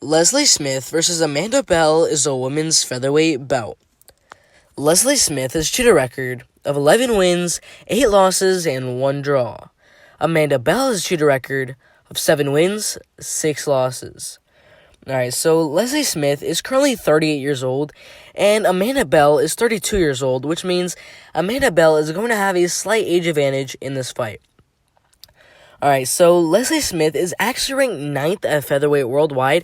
Leslie Smith versus Amanda Bell is a women's featherweight bout. Leslie Smith has achieved a record of 11 wins, 8 losses, and 1 draw. Amanda Bell has achieved a record of 7 wins, 6 losses. Alright, so Leslie Smith is currently 38 years old, and Amanda Bell is 32 years old, which means Amanda Bell is going to have a slight age advantage in this fight. Alright, so Leslie Smith is actually ranked 9th at featherweight worldwide,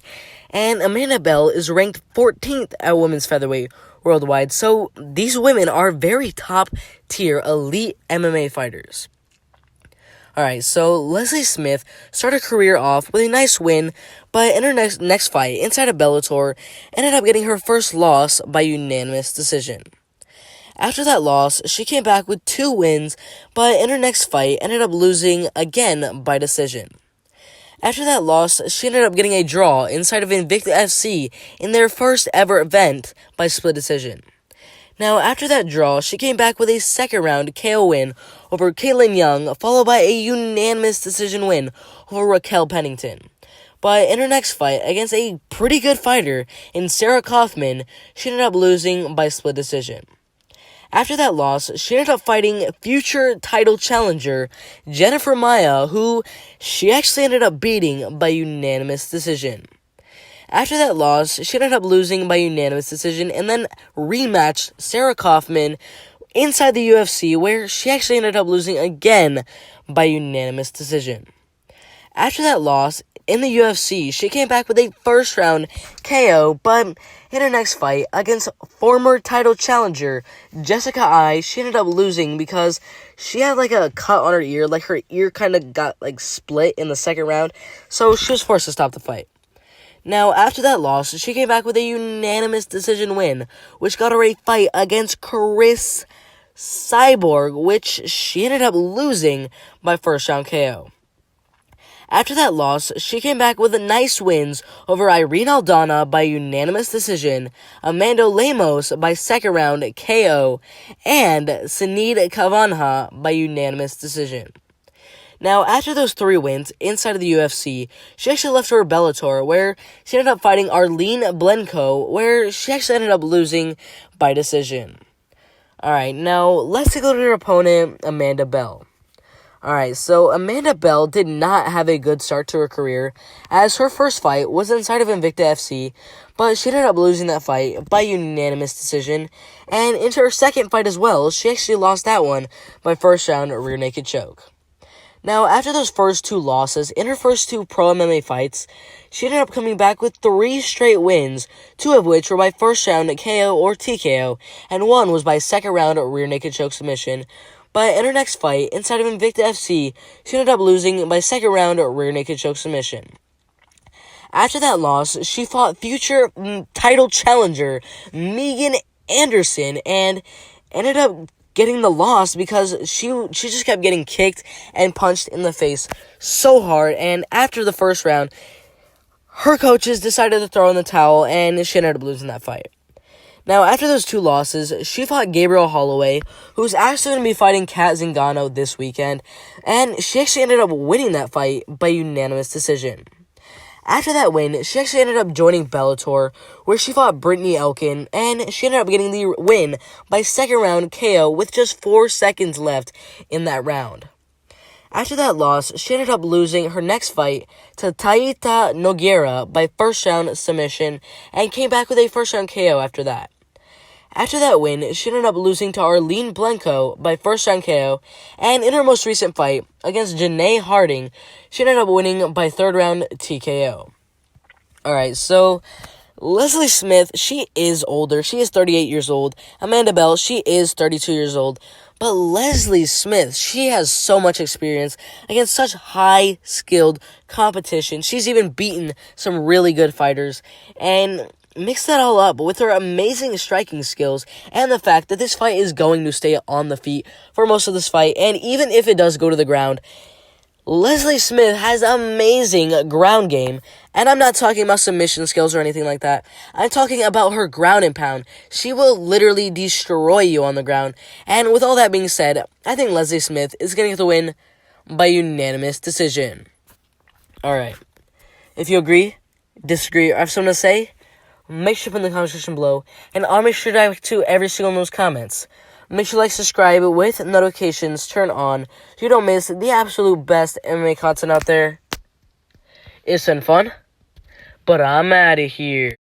and Amanda Bell is ranked 14th at women's featherweight worldwide, so these women are very top-tier elite MMA fighters. Alright, so Leslie Smith started her career off with a nice win, but in her next fight inside of Bellator, ended up getting her first loss by unanimous decision. After that loss, she came back with 2 wins, but in her next fight, ended up losing again by decision. After that loss, she ended up getting a draw inside of Invicta FC in their first ever event by split decision. Now, after that draw, she came back with a second round KO win over Caitlin Young, followed by a unanimous decision win over Raquel Pennington. But in her next fight against a pretty good fighter in Sarah Kaufman, she ended up losing by split decision. After that loss, she ended up fighting future title challenger Jennifer Maia, who she actually ended up beating by unanimous decision. After that loss, she ended up losing by unanimous decision and then rematched Sarah Kaufman inside the UFC, where she actually ended up losing again by unanimous decision. After that loss, in the UFC, she came back with a first round KO, but in her next fight against former title challenger Jessica Eye, she ended up losing because she had like a cut on her ear, like her ear kind of got like split in the second round, so she was forced to stop the fight. Now, after that loss, she came back with a unanimous decision win, which got her a fight against Chris Cyborg, which she ended up losing by first round KO. After that loss, she came back with nice wins over Irene Aldana by unanimous decision, Amanda Lemos by second round KO, and Sinead Kavanagh by unanimous decision. Now, after those 3 wins inside of the UFC, she actually left for Bellator, where she ended up fighting Arlene Blenko, where she actually ended up losing by decision. Alright, now let's take a look at her opponent, Amanda Bell. Alright, so Amanda Bell did not have a good start to her career, as her first fight was inside of Invicta FC, but she ended up losing that fight by unanimous decision, and into her second fight as well, she actually lost that one by first round rear naked choke. Now, after those first 2 losses, in her first 2 pro MMA fights, she ended up coming back with 3 straight wins, 2 of which were by first round KO or TKO, and 1 was by second round rear naked choke submission. But in her next fight, inside of Invicta FC, she ended up losing by second round rear naked choke submission. After that loss, she fought future title challenger Megan Anderson and ended up getting the loss because she just kept getting kicked and punched in the face so hard. And after the first round, her coaches decided to throw in the towel, and she ended up losing that fight. Now, after those 2 losses, she fought Gabriel Holloway, who's actually going to be fighting Kat Zingano this weekend, and she actually ended up winning that fight by unanimous decision. After that win, she actually ended up joining Bellator, where she fought Brittany Elkin, and she ended up getting the win by second round KO with just 4 seconds left in that round. After that loss, she ended up losing her next fight to Taita Nogueira by first round submission, and came back with a first round KO after that. After that win, she ended up losing to Arlene Blenko by first round KO, and in her most recent fight against Janae Harding, she ended up winning by third round TKO. Alright, so Leslie Smith, she is older. She is 38 years old. Amanda Bell, she is 32 years old. But Leslie Smith, she has so much experience against such high-skilled competition. She's even beaten some really good fighters. And mix that all up with her amazing striking skills and the fact that this fight is going to stay on the feet for most of this fight. And even if it does go to the ground, Leslie Smith has amazing ground game, and I'm not talking about submission skills or anything like that. I'm talking about her ground and pound. She will literally destroy you on the ground, and with all that being said, I think Leslie Smith is going to get the win by unanimous decision. Alright, if you agree, disagree, or have something to say, make sure to put in the comment section below, and I'll make sure to react to every single one of those comments. Make sure to like, subscribe with notifications turned on so you don't miss the absolute best MMA content out there. It's been fun, but I'm out of here.